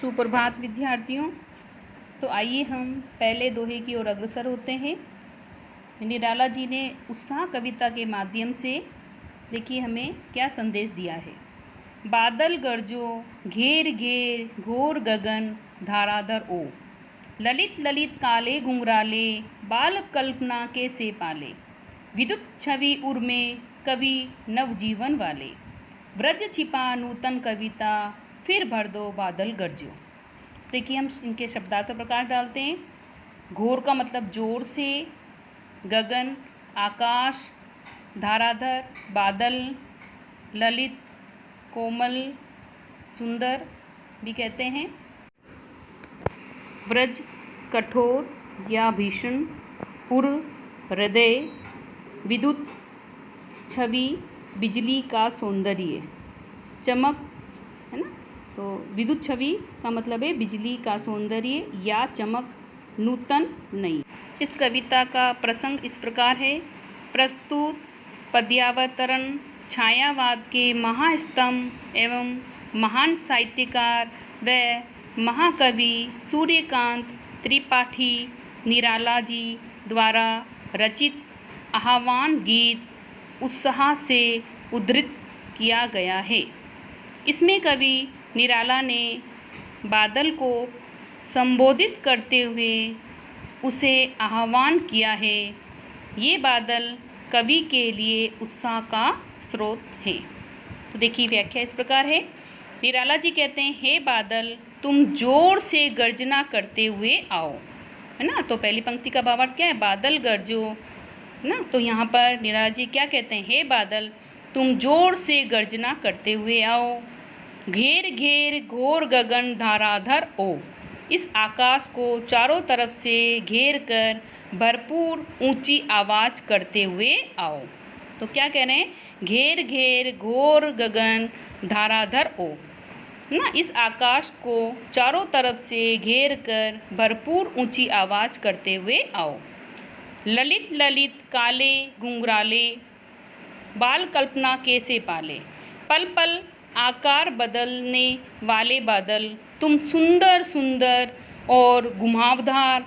सुप्रभात विद्यार्थियों। तो आइए हम पहले दोहे की ओर अग्रसर होते हैं। निराला जी ने उत्साह कविता के माध्यम से देखिए हमें क्या संदेश दिया है। बादल गरजो घेर घेर घोर गगन धाराधर ओ, ललित ललित काले घुंघराले बाल कल्पना के से पाले, विद्युत छवि उर्मे कवि नवजीवन वाले, व्रज छिपा नूतन कविता फिर भर दो बादल गरजो। देखिए हम इनके शब्दार्थ प्रकाश डालते हैं। घोर का मतलब जोर से, गगन आकाश, धाराधर बादल, ललित कोमल सुंदर भी कहते हैं, व्रज कठोर या भीषण, उर हृदय, विद्युत छवि बिजली का सौंदर्य, चमक है ना। तो विद्युत छवि का मतलब है बिजली का सौंदर्य या चमक, नूतन नई। इस कविता का प्रसंग इस प्रकार है। प्रस्तुत पद्यावतरण छायावाद के महास्तंभ एवं महान साहित्यकार व महाकवि सूर्यकांत त्रिपाठी निराला जी द्वारा रचित आह्वान गीत उत्साह से उद्धृत किया गया है। इसमें कवि निराला ने बादल को संबोधित करते हुए उसे आह्वान किया है। ये बादल कवि के लिए उत्साह का स्रोत है। तो देखिए व्याख्या इस प्रकार है। निराला जी कहते हैं, हे बादल तुम जोर से गर्जना करते हुए आओ, है ना। तो पहली पंक्ति का भावार्थ क्या है? बादल गरजो, है ना। तो यहाँ पर निराला जी क्या कहते हैं? हे बादल तुम जोर से गर्जना करते हुए आओ, घेर घेर घोर गगन धाराधर ओ, इस आकाश को चारों तरफ से घेर कर भरपूर ऊंची आवाज़ करते हुए आओ। तो क्या कह रहे हैं? घेर घेर घोर गगन धाराधर ओ, ना, इस आकाश को चारों तरफ से घेर कर भरपूर ऊंची आवाज़ करते हुए आओ। ललित ललित काले घुंघराले बाल कल्पना के से पाले, पल पल आकार बदलने वाले बादल तुम सुंदर सुंदर और घुमावदार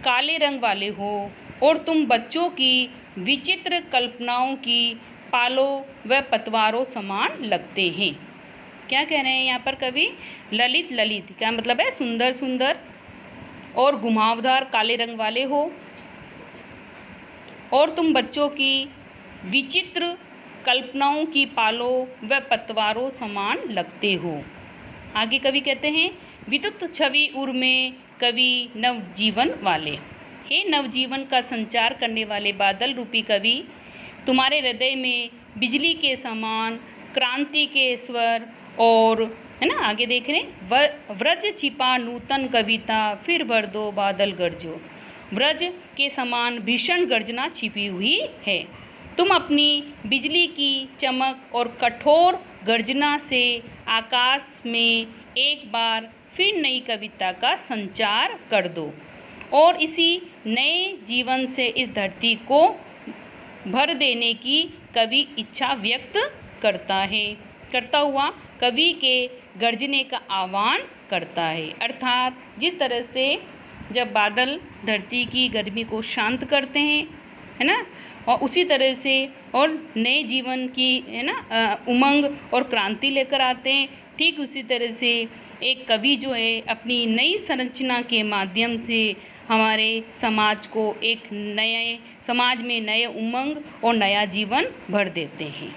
काले रंग वाले हो, और तुम बच्चों की विचित्र कल्पनाओं की पालों व पतवारों समान लगते हैं। क्या कह रहे हैं यहाँ पर कवि? ललित ललित क्या मतलब है? सुंदर सुंदर और घुमावदार काले रंग वाले हो, और तुम बच्चों की विचित्र कल्पनाओं की पालों व पतवारों समान लगते हो। आगे कवि कहते हैं, विद्युत छवि उर्मे कवि नवजीवन वाले, हे नवजीवन का संचार करने वाले बादल रूपी कवि, तुम्हारे हृदय में बिजली के समान क्रांति के स्वर और, है ना, आगे देख रहे हैं, व्रज छिपा नूतन कविता फिर भर दो बादल गरजो, व्रज के समान भीषण गर्जना छिपी हुई है। तुम अपनी बिजली की चमक और कठोर गर्जना से आकाश में एक बार फिर नई कविता का संचार कर दो, और इसी नए जीवन से इस धरती को भर देने की कवि इच्छा व्यक्त करता हुआ कवि के गर्जने का आह्वान करता है। अर्थात जिस तरह से जब बादल धरती की गर्मी को शांत करते हैं, है ना, और उसी तरह से और नए जीवन की, है ना, उमंग और क्रांति लेकर आते हैं, ठीक उसी तरह से एक कवि जो है अपनी नई संरचना के माध्यम से हमारे समाज को एक नए समाज में नए उमंग और नया जीवन भर देते हैं।